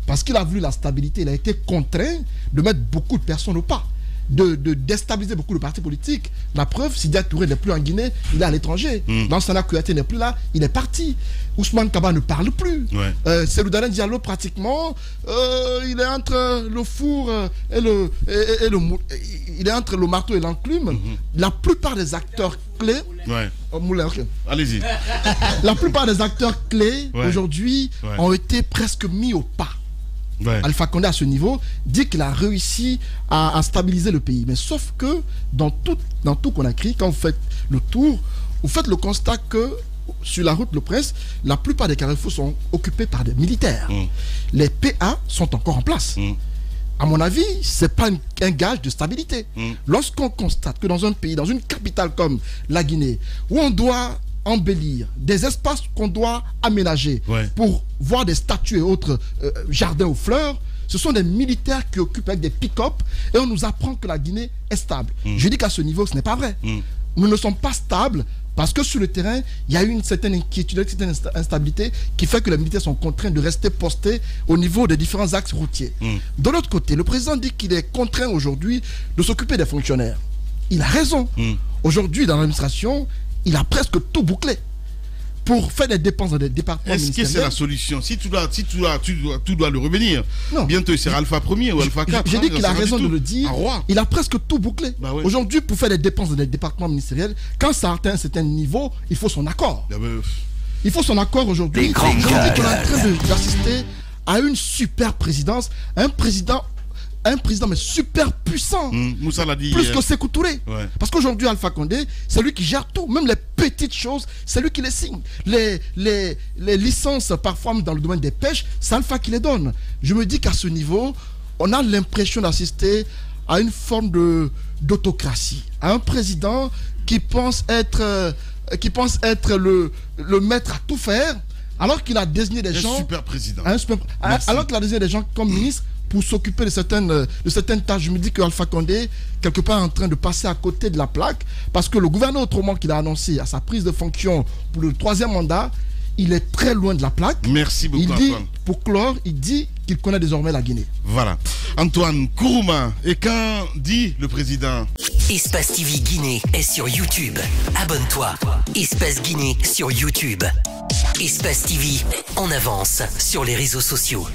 [SPEAKER 8] Parce qu'il a voulu la stabilité, il a été contraint de mettre beaucoup de personnes au pas, de déstabiliser beaucoup de partis politiques. La preuve, Sidia Touré n'est plus en Guinée, il est à l'étranger. Lansana Kouyaté n'est plus là, il est parti. Ousmane Kaba ne parle plus. Cellou Dalein Diallo, pratiquement, il est entre le four et il est entre le marteau et l'enclume. La plupart des acteurs clés...
[SPEAKER 3] Allez-y.
[SPEAKER 8] La plupart des acteurs clés aujourd'hui ont été presque mis au pas. Alpha Condé à ce niveau dit qu'il a réussi à stabiliser le pays. Mais sauf que dans tout qu'on a écrit, quand vous faites le tour, vous faites le constat que sur la route Le Prince, la plupart des carrefours sont occupés par des militaires. Les PA sont encore en place. À mon avis, ce n'est pas un gage de stabilité. Lorsqu'on constate que dans un pays, dans une capitale comme la Guinée, où on doit embellir des espaces qu'on doit aménager pour voir des statues et autres jardins aux fleurs, ce sont des militaires qui occupent avec des pick-up et on nous apprend que la Guinée est stable. Je dis qu'à ce niveau, ce n'est pas vrai. Nous ne sommes pas stables parce que sur le terrain, il y a eu une certaine inquiétude, une certaine instabilité qui fait que les militaires sont contraints de rester postés au niveau des différents axes routiers. De l'autre côté, le président dit qu'il est contraint aujourd'hui de s'occuper des fonctionnaires. Il a raison. Aujourd'hui, dans l'administration, il a presque tout bouclé pour faire des dépenses dans des départements ministériels.
[SPEAKER 3] Est-ce que c'est la solution? Si tu dois le revenir, bientôt il sera Alpha 1er ou Alpha 4.
[SPEAKER 8] J'ai dit qu'il a raison de le dire. Il a presque tout bouclé. Aujourd'hui, pour faire des dépenses dans des départements ministériels, quand ça atteint un certain niveau, il faut son accord. Il faut son accord aujourd'hui. On est en train d'assister à une super présidence, un président mais super puissant.
[SPEAKER 3] Moussa l'a dit.
[SPEAKER 8] Plus que Sékou Touré. Parce qu'aujourd'hui, Alpha Condé, c'est lui qui gère tout. Même les petites choses, c'est lui qui les signe. Les licences, parfois dans le domaine des pêches, c'est Alpha qui les donne. Je me dis qu'à ce niveau, on a l'impression d'assister à une forme d'autocratie. À un président qui pense être le maître à tout faire, alors qu'il a désigné des gens...
[SPEAKER 3] Un super président.
[SPEAKER 8] Alors qu'il a désigné des gens comme ministre pour s'occuper de certaines tâches. Je me dis que Alpha Condé, quelque part, est en train de passer à côté de la plaque, parce que le gouverneur autrement qu'il a annoncé à sa prise de fonction pour le 3e mandat, il est très loin de la plaque.
[SPEAKER 3] Merci beaucoup, Antoine.
[SPEAKER 8] Pour clore, il dit qu'il connaît désormais la Guinée.
[SPEAKER 3] Voilà. Antoine Kourouma. Et quand dit le président?
[SPEAKER 9] Espace TV Guinée est sur YouTube. Abonne-toi. Espace Guinée sur YouTube. Espace TV en avance sur les réseaux sociaux.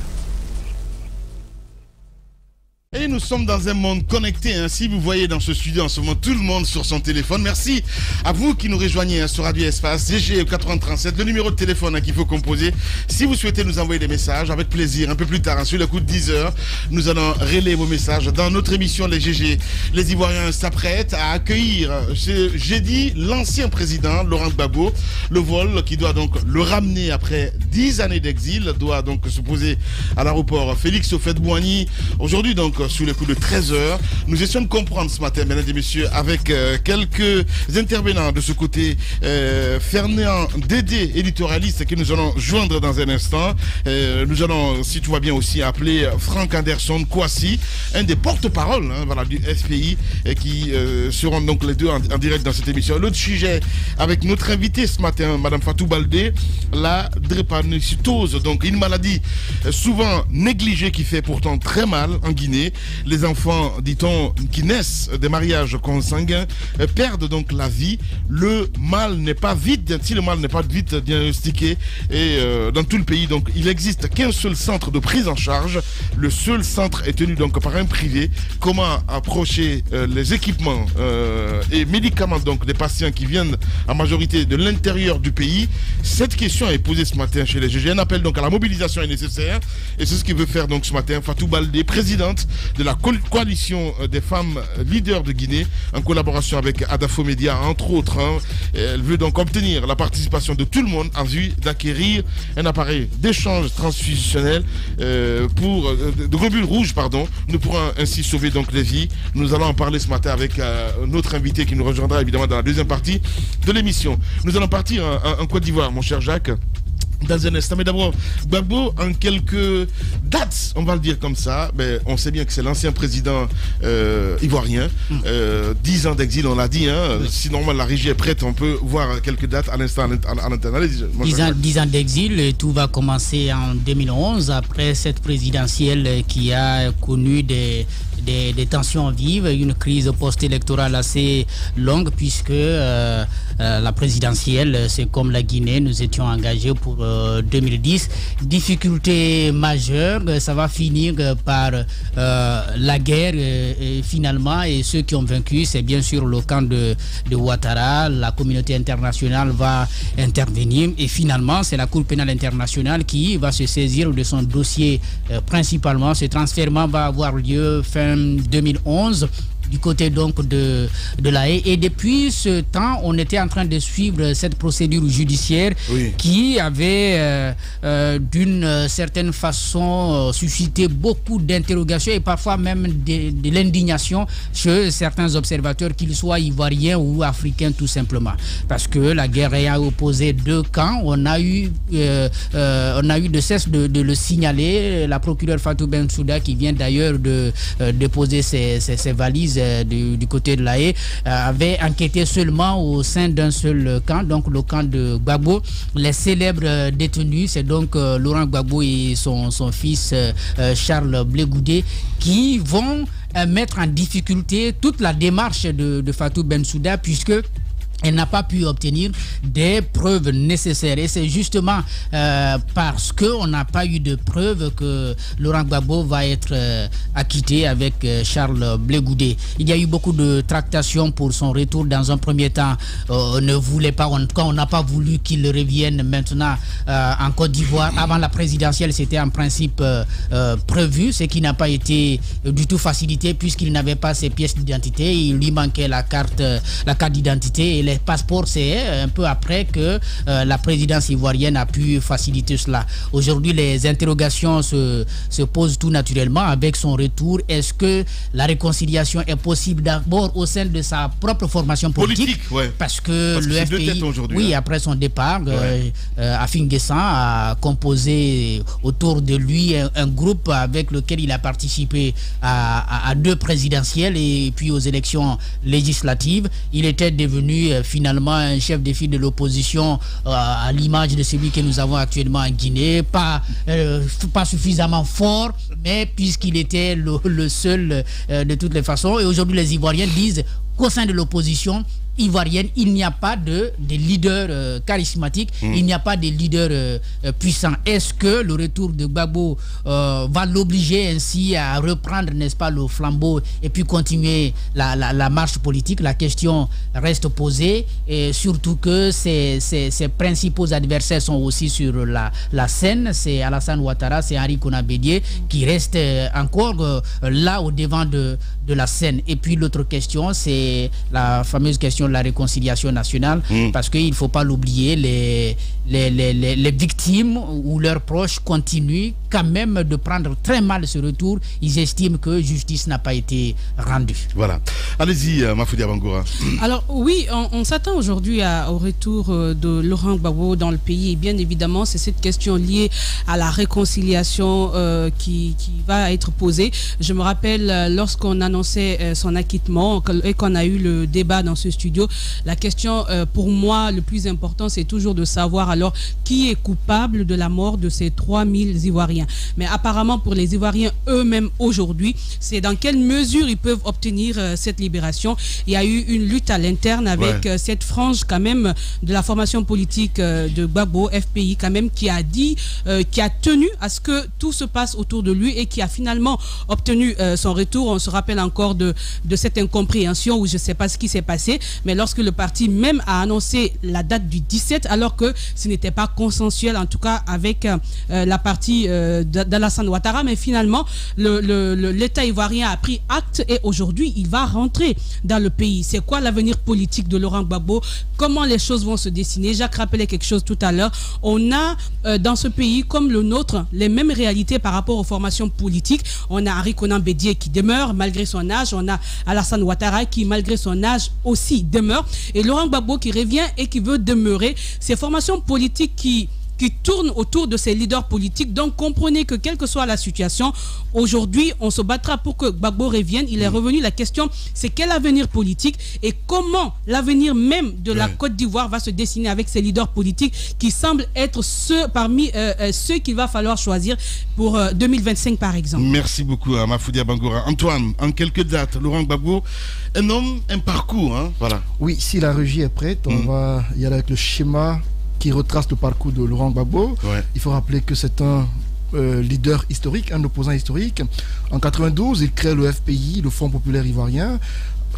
[SPEAKER 3] Et nous sommes dans un monde connecté. Si vous voyez dans ce studio en ce moment tout le monde sur son téléphone, merci à vous qui nous rejoignez sur Radio Espace, CG 8037, le numéro de téléphone qu'il faut composer. Si vous souhaitez nous envoyer des messages, avec plaisir, un peu plus tard, sur le coup de 10h, nous allons relayer vos messages. Dans notre émission, les GG, les Ivoiriens s'apprêtent à accueillir ce jeudi l'ancien président Laurent Gbagbo. Le vol qui doit donc le ramener après 10 années d'exil doit donc se poser à l'aéroport Félix Houphouët-Boigny. Aujourd'hui donc, sous les coups de 13h. Nous essayons de comprendre ce matin, mesdames et messieurs, avec quelques intervenants de ce côté. Fernand Dédé, éditorialiste, que nous allons joindre dans un instant. Nous allons, si tout va bien aussi, appeler Franck Anderson Kouassi, un des porte-parole du FPI, qui seront donc les deux en direct dans cette émission. L'autre sujet, avec notre invité ce matin, Madame Fatou Baldé, la drépanocytose, donc une maladie souvent négligée qui fait pourtant très mal en Guinée. Les enfants, dit-on, qui naissent des mariages consanguins perdent donc la vie. Le mal n'est pas vite, si le mal n'est pas vite diagnostiqué, et dans tout le pays, donc il n'existe qu'un seul centre de prise en charge. Le seul centre est tenu donc par un privé. Comment approcher les équipements et médicaments donc des patients qui viennent en majorité de l'intérieur du pays? Cette question est posée ce matin chez les GG. Un appel donc à la mobilisation est nécessaire, et c'est ce qu'il veut faire donc ce matin Fatou Baldé, présidente de la coalition des femmes leaders de Guinée, en collaboration avec Adafo Média, entre autres. Elle veut donc obtenir la participation de tout le monde en vue d'acquérir un appareil d'échange transfusionnel de globules rouges, Nous pourrons ainsi sauver donc les vies. Nous allons en parler ce matin avec notre invité qui nous rejoindra évidemment dans la deuxième partie de l'émission. Nous allons partir en Côte d'Ivoire, mon cher Jacques, dans un instant. Mais d'abord, Gbagbo, en quelques dates, on va le dire comme ça, mais on sait bien que c'est l'ancien président ivoirien. 10 ans d'exil, on l'a dit. Si normalement la régie est prête, on peut voir quelques dates à l'instant à l'interne.
[SPEAKER 5] 10 ans d'exil, et tout va commencer en 2011, après cette présidentielle qui a connu des tensions vives, une crise post-électorale assez longue, puisque la présidentielle, c'est comme la Guinée, nous étions engagés pour 2010. Difficulté majeure, ça va finir par la guerre finalement, et ceux qui ont vaincu, c'est bien sûr le camp de Ouattara. La communauté internationale va intervenir, et finalement c'est la Cour pénale internationale qui va se saisir de son dossier principalement. Ce transfèrement va avoir lieu fin 2011. du côté donc de La Haye. Et depuis ce temps, on était en train de suivre cette procédure judiciaire qui avait d'une certaine façon suscité beaucoup d'interrogations et parfois même de l'indignation chez certains observateurs, qu'ils soient ivoiriens ou africains tout simplement. Parce que la guerre a opposé deux camps. On a eu de cesse de le signaler. La procureure Fatou Bensouda, qui vient d'ailleurs de déposer ses valises du côté de La Haye, avait enquêté seulement au sein d'un seul camp, donc le camp de Gbagbo. Les célèbres détenus, c'est donc Laurent Gbagbo et son fils Charles Blé Goudé, qui vont mettre en difficulté toute la démarche de Fatou Bensouda, puisque elle n'a pas pu obtenir des preuves nécessaires. Et c'est justement parce qu'on n'a pas eu de preuves que Laurent Gbagbo va être acquitté avec Charles Blé Goudé. Il y a eu beaucoup de tractations pour son retour. Dans un premier temps, on ne voulait pas, en tout cas on n'a pas voulu qu'il revienne maintenant en Côte d'Ivoire. Avant la présidentielle, c'était en principe prévu, ce qui n'a pas été du tout facilité puisqu'il n'avait pas ses pièces d'identité. Il lui manquait la carte d'identité et les passeports. C'est un peu après que la présidence ivoirienne a pu faciliter cela. Aujourd'hui, les interrogations se posent tout naturellement avec son retour. Est-ce que la réconciliation est possible d'abord au sein de sa propre formation politique, parce que le FPI, après son départ, Afin Guessan a composé autour de lui un groupe avec lequel il a participé à deux présidentielles et puis aux élections législatives. Il était devenu finalement un chef de file de l'opposition à l'image de celui que nous avons actuellement en Guinée, pas suffisamment fort, mais puisqu'il était le seul de toutes les façons. Et aujourd'hui, les Ivoiriens disent qu'au sein de l'opposition ivoirienne, il n'y a pas de leader charismatique, il n'y a pas de leader puissant. Est-ce que le retour de Gbagbo va l'obliger ainsi à reprendre, n'est-ce pas, le flambeau et puis continuer la marche politique? La question reste posée, et surtout que ses principaux adversaires sont aussi sur la scène. C'est Alassane Ouattara, c'est Henri Konan Bédié qui reste encore là au devant de la scène. Et puis l'autre question, c'est la fameuse question de la réconciliation nationale, parce qu'il ne faut pas l'oublier, les victimes ou leurs proches continuent quand même de prendre très mal ce retour. Ils estiment que justice n'a pas été rendue. Voilà.
[SPEAKER 3] Allez-y, Mafoudia Bangoura.
[SPEAKER 2] Alors oui, on s'attend aujourd'hui au retour de Laurent Gbagbo dans le pays, et bien évidemment c'est cette question liée à la réconciliation qui va être posée. Je me rappelle lorsqu'on annonçait son acquittement et qu'on a eu le débat dans ce studio, la question pour moi le plus important, c'est toujours de savoir alors qui est coupable de la mort de ces 3000 Ivoiriens. Mais apparemment pour les Ivoiriens eux-mêmes aujourd'hui, c'est dans quelle mesure ils peuvent obtenir cette libération. Il y a eu une lutte à l'interne avec cette frange quand même de la formation politique de Gbagbo, FPI quand même, qui a dit, qui a tenu à ce que tout se passe autour de lui et qui a finalement obtenu son retour. On se rappelle encore de cette incompréhension où je ne sais pas ce qui s'est passé, mais lorsque le parti même a annoncé la date du 17, alors que ce n'était pas consensuel, en tout cas avec la partie d'Alassane Ouattara, mais finalement l'État ivoirien a pris acte et aujourd'hui il va rentrer dans le pays. C'est quoi l'avenir politique de Laurent Gbagbo? Comment les choses vont se dessiner? Jacques rappelait quelque chose tout à l'heure. On a dans ce pays comme le nôtre les mêmes réalités par rapport aux formations politiques. On a Henri Konan Bédié qui demeure malgré son âge, on a Alassane Ouattara qui malgré son âge aussi demeure, et Laurent Gbagbo qui revient et qui veut demeurer. Ces formations politiques qui tournent autour de ces leaders politiques. Donc comprenez que quelle que soit la situation, aujourd'hui on se battra pour que Gbagbo revienne. Il est revenu. La question c'est quel avenir politique et comment l'avenir même de la Côte d'Ivoire va se dessiner avec ces leaders politiques qui semblent être parmi ceux qu'il va falloir choisir pour 2025 par exemple.
[SPEAKER 3] Merci beaucoup à Mafoudia Bangoura. Antoine, en quelques dates, Laurent Gbagbo, un homme, un parcours, hein, voilà.
[SPEAKER 8] Oui, si la régie est prête, on va y aller avec le schéma qui retrace le parcours de Laurent Gbagbo. Il faut rappeler que c'est un leader historique, un opposant historique. En 92, il crée le FPI, le Front Populaire Ivoirien.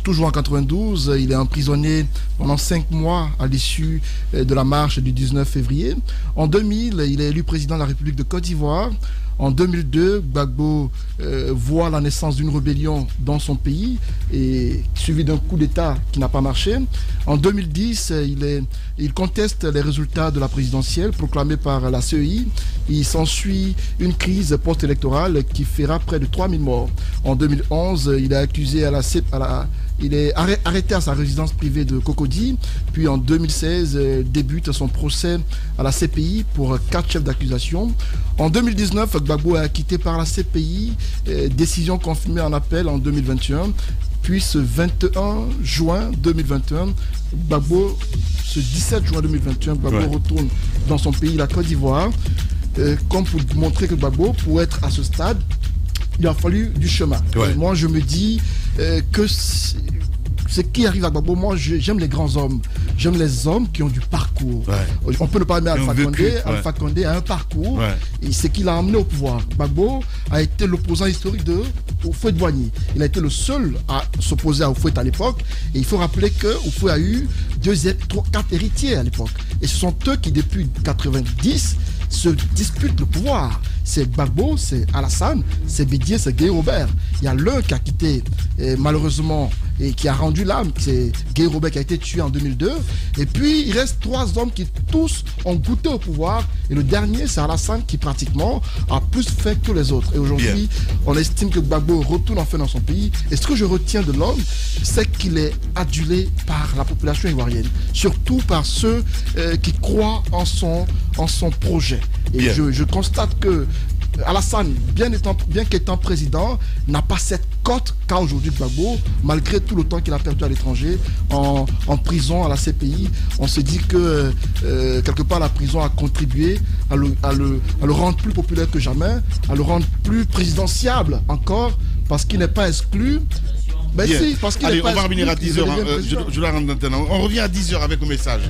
[SPEAKER 8] Toujours en 92, il est emprisonné pendant 5 mois à l'issue de la marche du 19 février. En 2000, il est élu président de la République de Côte d'Ivoire. En 2002, Gbagbo voit la naissance d'une rébellion dans son pays, et suivi d'un coup d'État qui n'a pas marché. En 2010, il conteste les résultats de la présidentielle proclamée par la CEI. Il s'ensuit une crise post-électorale qui fera près de 3000 morts. En 2011, il est accusé il est arrêté à sa résidence privée de Cocody. Puis en 2016, débute son procès à la CPI pour 4 chefs d'accusation. En 2019, Gbagbo est acquitté par la CPI, décision confirmée en appel en 2021. Puis ce 21 juin 2021, ce 17 juin 2021, Gbagbo retourne dans son pays, la Côte d'Ivoire. Comme pour montrer que Gbagbo, pour être à ce stade, il a fallu du chemin. Et moi, je me dis que ce qui arrive à Gbagbo, moi, j'aime les grands hommes. J'aime les hommes qui ont du parcours. On peut ne pas aimer Alpha Condé. Alpha Condé a un parcours. Et ce qu'il a amené au pouvoir. Gbagbo a été l'opposant historique de Houphouët-Boigny. Il a été le seul à s'opposer à Houphouët à l'époque. Et il faut rappeler que Houphouët a eu 4 héritiers à l'époque. Et ce sont eux qui, depuis 90, se disputent le pouvoir. C'est Gbagbo, c'est Alassane, c'est Bédié, c'est Guy Robert. Il y a l'un qui a quitté, malheureusement, et qui a rendu l'âme, c'est Guy Robert qui a été tué en 2002. Et puis, il reste 3 hommes qui tous ont goûté au pouvoir. Et le dernier, c'est Alassane qui, pratiquement, a plus fait que les autres. Et aujourd'hui, on estime que Gbagbo retourne enfin dans son pays. Et ce que je retiens de l'homme, c'est qu'il est adulé par la population ivoirienne. Surtout par ceux qui croient en son projet. Et je constate que Alassane, bien qu'étant président, n'a pas cette cote qu'a aujourd'hui Gbagbo, malgré tout le temps qu'il a perdu à l'étranger, en prison, à la CPI. On se dit que quelque part la prison a contribué à le rendre plus populaire que jamais, à le rendre plus présidentiable encore, parce qu'il n'est pas exclu. Ben si, parce qu'il
[SPEAKER 3] Allez, on va revenir à 10h. On revient à 10h avec le message.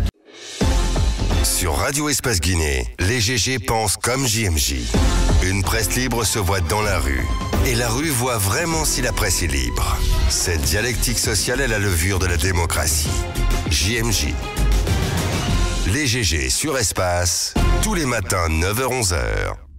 [SPEAKER 10] Sur Radio Espace Guinée, les GG pensent comme JMJ. Une presse libre se voit dans la rue. Et la rue voit vraiment si la presse est libre. Cette dialectique sociale est la levure de la démocratie. JMJ. Les GG sur Espace, tous les matins 9h-11h.